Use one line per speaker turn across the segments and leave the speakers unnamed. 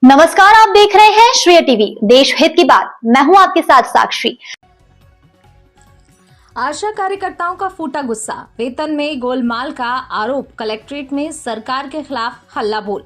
नमस्कार, आप देख रहे हैं श्रेय टीवी, देश हित की बात। मैं हूं आपके साथ साक्षी।
आशा कार्यकर्ताओं का फूटा गुस्सा, वेतन में गोलमाल का आरोप, कलेक्ट्रेट में सरकार के खिलाफ हल्ला बोल।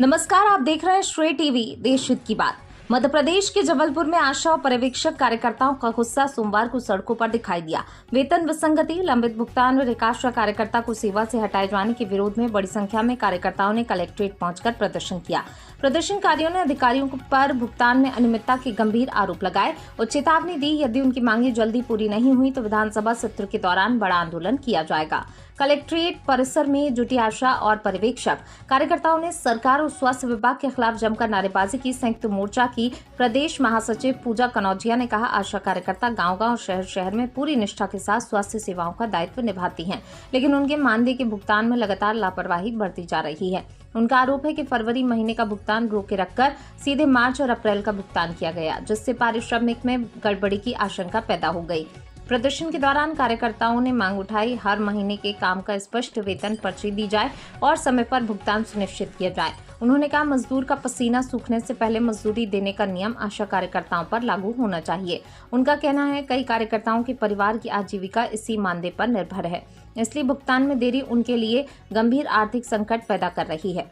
नमस्कार, आप देख रहे हैं श्रेय टीवी, देश हित की बात। मध्य प्रदेश के जबलपुर में आशा और पर्यवेक्षक कार्यकर्ताओं का गुस्सा सोमवार को सड़कों पर दिखाई दिया। वेतन विसंगति, लंबित भुगतान और एक आशा कार्यकर्ता को सेवा से हटाए जाने के विरोध में बड़ी संख्या में कार्यकर्ताओं ने कलेक्ट्रेट पहुंचकर प्रदर्शन किया। प्रदर्शनकारियों ने अधिकारियों पर भुगतान में अनियमितता के गंभीर आरोप लगाए और चेतावनी दी, यदि उनकी मांगे जल्दी पूरी नहीं हुई तो विधानसभा सत्र के दौरान बड़ा आंदोलन किया जाएगा। कलेक्ट्रेट परिसर में जुटी आशा और पर्यवेक्षक कार्यकर्ताओं ने सरकार और स्वास्थ्य विभाग के खिलाफ जमकर नारेबाजी की। संयुक्त मोर्चा की प्रदेश महासचिव पूजा कनौजिया ने कहा, आशा कार्यकर्ता गांव-गांव, शहर-शहर में पूरी निष्ठा के साथ स्वास्थ्य सेवाओं का दायित्व निभाती हैं, लेकिन उनके मानदेय के भुगतान में लगातार लापरवाही बरती जा रही है। उनका आरोप है कि फरवरी महीने का भुगतान रोके रखकर सीधे मार्च और अप्रैल का भुगतान किया गया, जिससे पारिश्रमिक में गड़बड़ी की आशंका पैदा हो गई। प्रदर्शन के दौरान कार्यकर्ताओं ने मांग उठाई, हर महीने के काम का स्पष्ट वेतन पर्ची दी जाए और समय पर भुगतान सुनिश्चित किया जाए। उन्होंने कहा, मजदूर का पसीना सूखने से पहले मजदूरी देने का नियम आशा कार्यकर्ताओं पर लागू होना चाहिए। उनका कहना है, कई कार्यकर्ताओं के परिवार की आजीविका इसी मानदेय पर निर्भर है, इसलिए भुगतान में देरी उनके लिए गंभीर आर्थिक संकट पैदा कर रही है।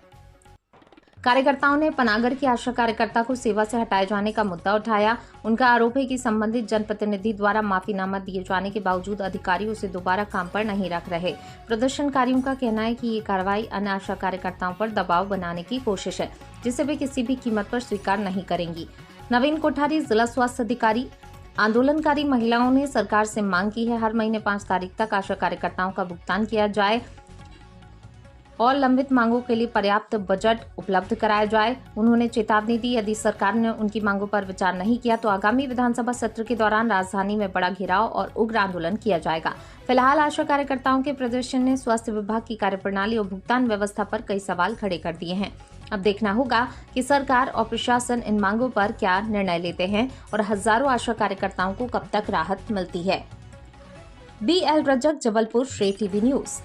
कार्यकर्ताओं ने पनागर की आशा कार्यकर्ता को सेवा से हटाए जाने का मुद्दा उठाया। उनका आरोप है कि संबंधित जनप्रतिनिधि द्वारा माफीनामा दिए जाने के बावजूद अधिकारी उसे दोबारा काम पर नहीं रख रहे। प्रदर्शनकारियों का कहना है कि ये कार्रवाई अन्य आशा कार्यकर्ताओं पर दबाव बनाने की कोशिश है, जिसे वे किसी भी कीमत पर स्वीकार नहीं करेंगी। नवीन कोठारी, जिला स्वास्थ्य अधिकारी। आंदोलनकारी महिलाओं ने सरकार से मांग की है, हर महीने 5 तारीख तक आशा कार्यकर्ताओं का भुगतान किया जाए और लंबित मांगों के लिए पर्याप्त बजट उपलब्ध कराया जाए। उन्होंने चेतावनी दी, यदि सरकार ने उनकी मांगों पर विचार नहीं किया तो आगामी विधानसभा सत्र के दौरान राजधानी में बड़ा घेराव और उग्र आंदोलन किया जाएगा। फिलहाल आशा कार्यकर्ताओं के प्रदर्शन ने स्वास्थ्य विभाग की कार्यप्रणाली और भुगतान व्यवस्था पर कई सवाल खड़े कर दिए हैं। अब देखना होगा कि सरकार और प्रशासन इन मांगों पर क्या निर्णय लेते हैं और हजारों आशा कार्यकर्ताओं को कब तक राहत मिलती है। BL रजक, जबलपुर, श्रेय टीवी न्यूज।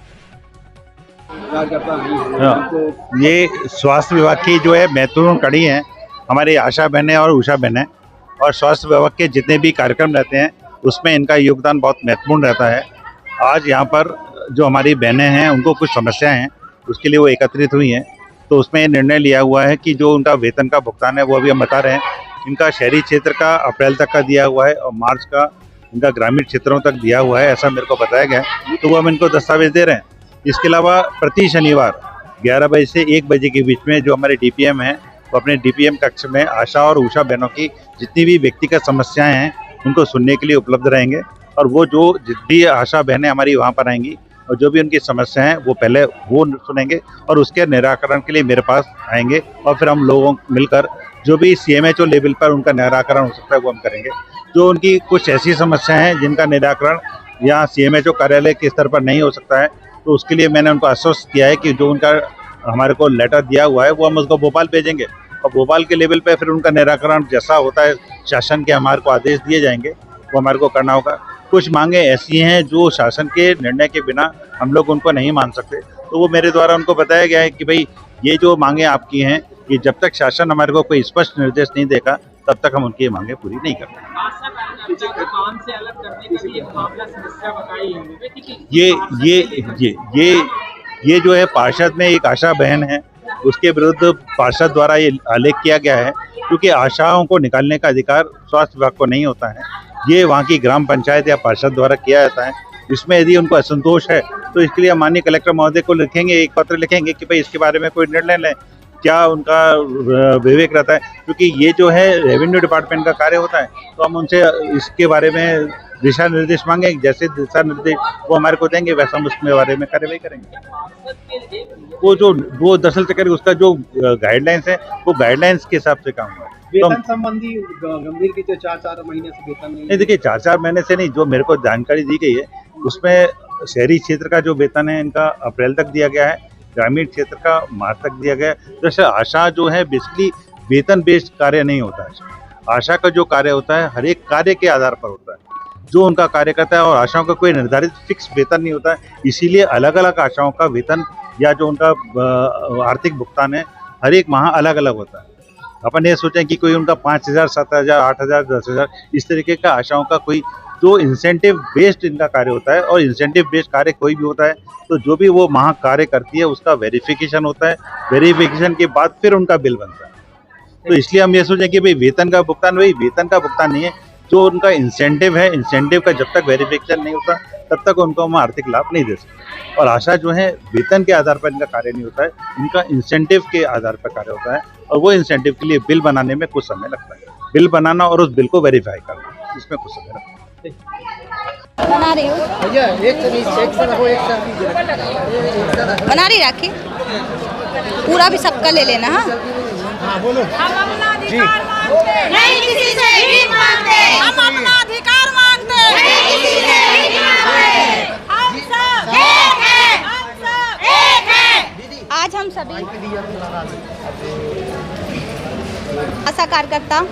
ये स्वास्थ्य विभाग की जो है महत्वपूर्ण कड़ी है, हमारी आशा बहनें और उषा बहनें, और स्वास्थ्य विभाग के जितने भी कार्यक्रम रहते हैं उसमें इनका योगदान बहुत महत्वपूर्ण रहता है। आज यहाँ पर जो हमारी बहनें हैं उनको कुछ समस्याएं हैं, उसके लिए वो एकत्रित हुई हैं, तो उसमें निर्णय लिया हुआ है कि जो उनका वेतन का भुगतान है वो अभी हम बता रहे हैं। इनका शहरी क्षेत्र का अप्रैल तक का दिया हुआ है और मार्च का इनका ग्रामीण क्षेत्रों तक दिया हुआ है, ऐसा मेरे को बताया गया है, तो वो हम इनको दस्तावेज दे रहे हैं। इसके अलावा प्रति शनिवार 11 बजे से 1 बजे के बीच में जो हमारे DPM हैं वो अपने DPM कक्ष में आशा और उषा बहनों की जितनी भी व्यक्तिगत समस्याएं हैं उनको सुनने के लिए उपलब्ध रहेंगे, और वो जो जितनी आशा बहनें हमारी वहाँ पर आएंगी और जो भी उनकी समस्याएं हैं वो पहले वो सुनेंगे और उसके निराकरण के लिए मेरे पास आएंगे, और फिर हम लोगों मिलकर जो भी CMHO लेवल पर उनका निराकरण हो सकता है वो हम करेंगे। जो उनकी कुछ ऐसी समस्याएं हैं जिनका निराकरण यहाँ CMHO कार्यालय के स्तर पर नहीं हो सकता है, तो उसके लिए मैंने उनको आश्वस्त किया है कि जो उनका हमारे को लेटर दिया हुआ है वो हम उसको भोपाल भेजेंगे, और भोपाल के लेवल पे फिर उनका निराकरण जैसा होता है शासन के हमारे को आदेश दिए जाएंगे वो हमारे को करना होगा। कुछ मांगे ऐसी हैं जो शासन के निर्णय के बिना हम लोग उनको नहीं मान सकते, तो वो मेरे द्वारा उनको बताया गया है कि भाई ये जो मांगे आपकी हैं कि जब तक शासन हमारे को कोई स्पष्ट निर्देश नहीं देगा तब तक हम उनकी मांगे पूरी नहीं करते। ये जो है पार्षद में एक आशा बहन है, उसके विरुद्ध पार्षद द्वारा ये आलेख किया गया है, क्योंकि आशाओं को निकालने का अधिकार स्वास्थ्य विभाग को नहीं होता है, ये वहाँ की ग्राम पंचायत या पार्षद द्वारा किया जाता है। इसमें यदि उनको असंतोष है तो इसके लिए माननीय कलेक्टर महोदय को लिखेंगे, एक पत्र लिखेंगे कि भाई इसके बारे में कोई निर्णय लें, क्या उनका विवेक रहता है, क्योंकि ये जो है रेवेन्यू डिपार्टमेंट का कार्य होता है, तो हम उनसे इसके बारे में दिशा निर्देश मांगे, जैसे दिशा निर्देश वो हमारे को देंगे वैसा हम उसके बारे में कार्रवाई करेंगे। वो दरअसल चक्कर उसका जो गाइडलाइंस है वो गाइडलाइंस के हिसाब से काम हुआ है।
वेतन संबंधी गंभीर की 4 महीने से वेतन नहीं,
देखिए 4 महीने से नहीं, जो मेरे को जानकारी दी गई है उसमें शहरी क्षेत्र का जो वेतन है इनका अप्रैल तक दिया गया है, ग्रामीण क्षेत्र का मार्च तक दिया गया है। जैसे आशा जो है बेसिकली वेतन बेस्ड कार्य नहीं होता है, आशा का जो कार्य होता है हर एक कार्य के आधार पर होता है, जो उनका कार्य करता है, और आशाओं का कोई निर्धारित फिक्स वेतन नहीं होता है, इसीलिए अलग अलग आशाओं का वेतन या जो उनका आर्थिक भुगतान है हर एक माह अलग अलग होता है। अपन ये सोचें कि कोई उनका 5,000, 7,000, 8,000, 10,000 इस तरीके का आशाओं का कोई तो इंसेंटिव बेस्ड इनका कार्य होता है। और इंसेंटिव बेस्ड कार्य कोई भी होता है तो जो भी वो वहाँ कार्य करती है उसका वेरिफिकेशन होता है। वेरिफिकेशन के बाद फिर उनका बिल बनता है। तो इसलिए हम ये सोचें कि भाई वेतन का भुगतान नहीं है, जो उनका इंसेंटिव है, इंसेंटिव का जब तक वेरिफिकेशन नहीं होता तब तक उनको हम आर्थिक लाभ नहीं दे सकते। और आशा जो है वेतन के आधार पर इनका कार्य नहीं होता है, इनका इंसेंटिव के आधार पर कार्य होता है। और वो इंसेंटिव के लिए बिल बनाने में कुछ समय लगता है। बिल बनाना और उस बिल को वेरीफाई करना, इसमें कुछ समय लगता है।
बना रही हूँ,
भैया एक से रहो, एक से
बना रही राखी। पूरा भी सबका ले लेना।
हाँ बोलो।
हम अपना अधिकार मांगते हैं,
नहीं किसी से भीख मांगते।
हम अपना अधिकार मांगते हैं,
नहीं किसी से भीख मांगते।
हम सब
एक है,
हम सब
एक है। आज हम सभी आशा कार्यकर्ता,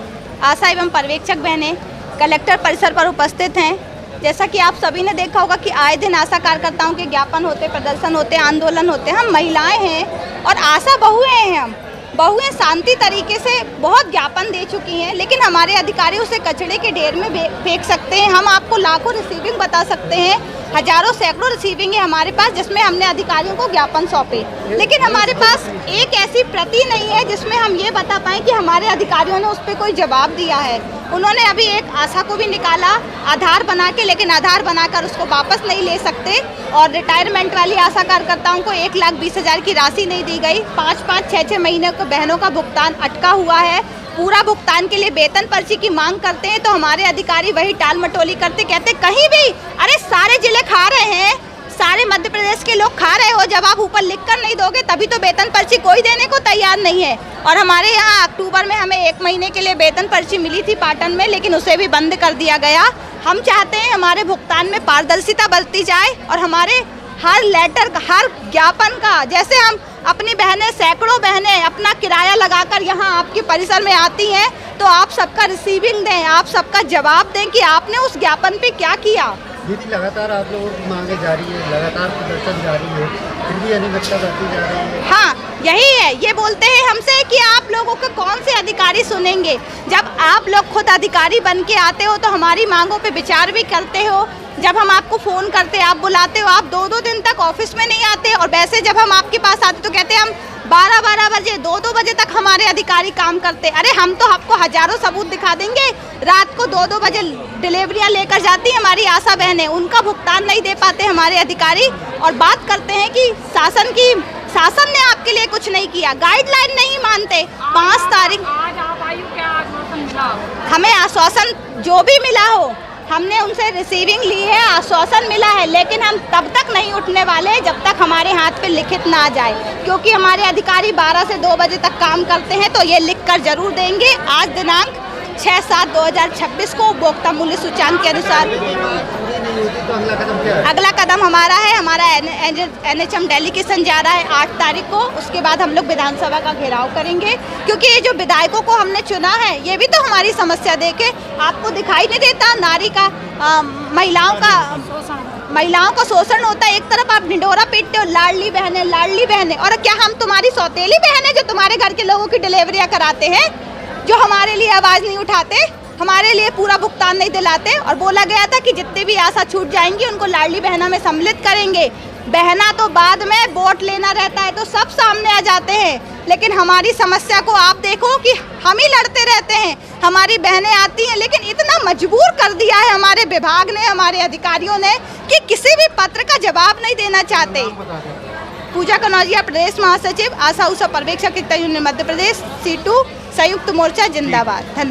आशा एवं पर्यवेक्षक बहनें कलेक्टर परिसर पर उपस्थित हैं। जैसा कि आप सभी ने देखा होगा कि आए दिन आशा कार्यकर्ताओं के ज्ञापन होते, प्रदर्शन होते, आंदोलन होते। हम महिलाएं हैं और आशा बहुएं हैं। हम बहुएं शांति तरीके से बहुत ज्ञापन दे चुकी हैं, लेकिन हमारे अधिकारी उसे कचड़े के ढेर में फेंक सकते हैं। हम आपको लाखों रिसीविंग बता सकते हैं, हजारों सैकड़ों रिसीविंग है हमारे पास जिसमें हमने अधिकारियों को ज्ञापन सौंपे, लेकिन हमारे पास एक ऐसी प्रति नहीं है जिसमें हम ये बता पाएँ कि हमारे अधिकारियों ने उस पर कोई जवाब दिया है। उन्होंने अभी एक आशा को भी निकाला आधार बना के, लेकिन आधार बनाकर उसको वापस नहीं ले सकते। और रिटायरमेंट वाली आशा कार्यकर्ताओं को 1,20,000 की राशि नहीं दी गई। 5-5, 6-6 महीने को बहनों का भुगतान अटका हुआ है। पूरा भुगतान के लिए वेतन पर्ची की मांग करते हैं तो हमारे अधिकारी वही टाल मटोली करते, कहते कहीं भी, अरे सारे जिले खा रहे हैं, सारे मध्य प्रदेश के लोग खा रहे हो, जब आप ऊपर लिख कर नहीं दोगे तभी तो वेतन पर्ची कोई देने को तैयार नहीं है। और हमारे यहाँ अक्टूबर में हमें 1 महीने के लिए वेतन पर्ची मिली थी पाटन में, लेकिन उसे भी बंद कर दिया गया। हम चाहते हैं हमारे भुगतान में पारदर्शिता बरती जाए और हमारे हर लेटर का, हर ज्ञापन का, जैसे हम अपनी बहनें, सैकड़ों बहनें अपना किराया लगाकर यहाँ आपके परिसर में आती हैं, तो आप सबका रिसीविंग दें, आप सबका जवाब दें कि आपने उस ज्ञापन पे क्या किया।
दीदी लगातार आप लोगों की मांगे जारी है, लगातार प्रदर्शन जारी है, फिर भी अनियमितता बढ़ती जा रही है।
हाँ, यही है। ये बोलते हैं हमसे कि आप लोगों को कौन से अधिकारी सुनेंगे। जब आप लोग खुद अधिकारी बन के आते हो तो हमारी मांगों पे विचार भी करते हो। जब हम आपको फ़ोन करते, आप बुलाते हो, आप 2-2 दिन तक ऑफिस में नहीं आते। और वैसे जब हम आपके पास आते तो कहते हम 12-12 बजे, 2-2 बजे तक हमारे अधिकारी काम करते। अरे हम तो आपको हजारों सबूत दिखा देंगे। रात को 2-2 बजे डिलीवरियां लेकर जाती हैं हमारी आशा बहनें, उनका भुगतान नहीं दे पाते हमारे अधिकारी। और बात करते हैं कि शासन ने आपके लिए कुछ नहीं किया, गाइडलाइन नहीं मानते। 5 तारीख
आज आप आयु क्या आश्वासन मिला?
हमें आश्वासन जो भी मिला हो, हमने उनसे रिसीविंग ली है, आश्वासन मिला है, लेकिन हम तब तक नहीं उठने वाले जब तक हमारे हाथ पे लिखित ना आ जाए, क्योंकि हमारे अधिकारी 12 से 2 बजे तक काम करते हैं। तो ये लिख कर जरूर देंगे। आज दिनांक 6/7/2026 को उपभोक्ता मूल्य सूचांक के अनुसार
तो अगला कदम क्या है?
अगला कदम हमारा है, हमारा NHM डेलीगेशन जा रहा है 8 तारीख को। उसके बाद हम लोग विधानसभा का घेराव करेंगे, क्योंकि ये जो विधायकों को हमने चुना है ये भी तो हमारी समस्या देखे। आपको दिखाई नहीं देता नारी का, महिलाओं का शोषण होता है। एक तरफ आप ढिंढोरा पीटते हो, लाडली बहनें। और क्या हम तुम्हारी सौतेली बहन है जो तुम्हारे घर के लोगों की डिलीवरियां कराते हैं, जो हमारे लिए आवाज़ नहीं उठाते, हमारे लिए पूरा भुगतान नहीं दिलाते। और बोला गया था कि जितने भी आशा छूट जाएंगी उनको लाडली बहना में सम्मिलित करेंगे। बहना तो बाद में, वोट लेना रहता है तो सब सामने आ जाते हैं, लेकिन हमारी समस्या को आप देखो कि हम ही लड़ते रहते हैं। हमारी बहनें आती हैं, लेकिन इतना मजबूर कर दिया है हमारे विभाग ने, हमारे अधिकारियों ने, कि किसी भी पत्र का जवाब नहीं देना चाहते। पूजा कनौजिया, प्रदेश महासचिव, आशा उषा पर्यवेक्षक एकता यूनियन मध्य प्रदेश, C2 संयुक्त मोर्चा जिंदाबाद। धन्यवाद।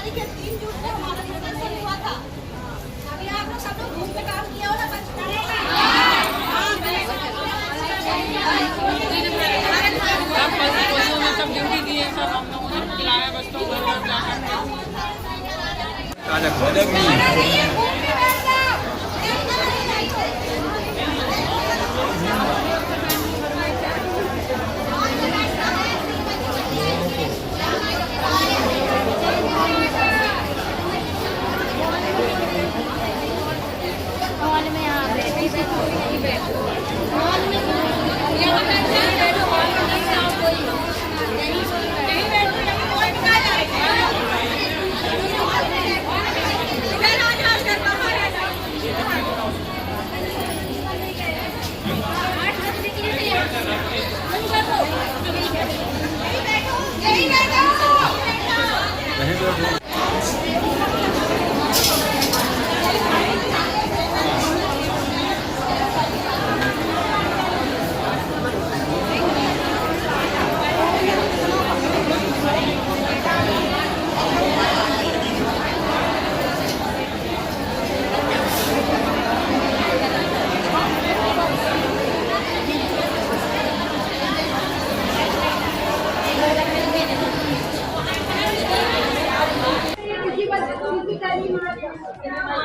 देखिए 3 जून को हमारा प्रदर्शन हुआ था। अभी आप लोग सब लोग घूम के काम किया हो ना
सब ड्यूटी दिए सब हम लोगों ने खिलाया बच्चों को घर जाकर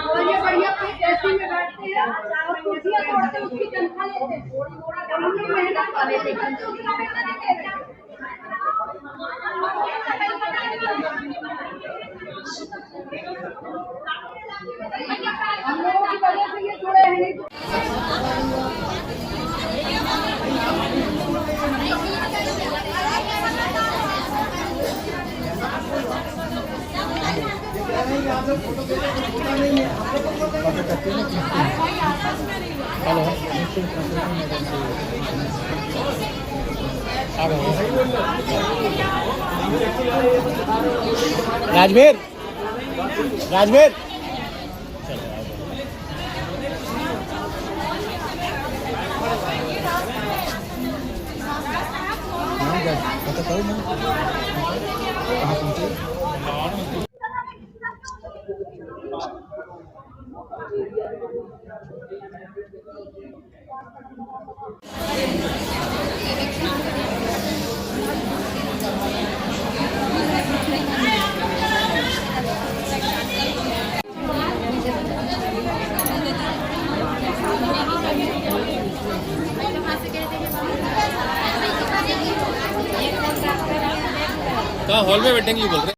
और ये बढ़िया ऐसी में बैठते हैं और कुर्सियां तोड़ते उसकी तनख्वाह लेते हैं। हम लोग मेहनत कर रहे थे। हम लोगों की वजह से ये जुड़े हैं।
राजवीर राजवीर
कहाँ हॉल में बैठेंगे बोल रहे हैं।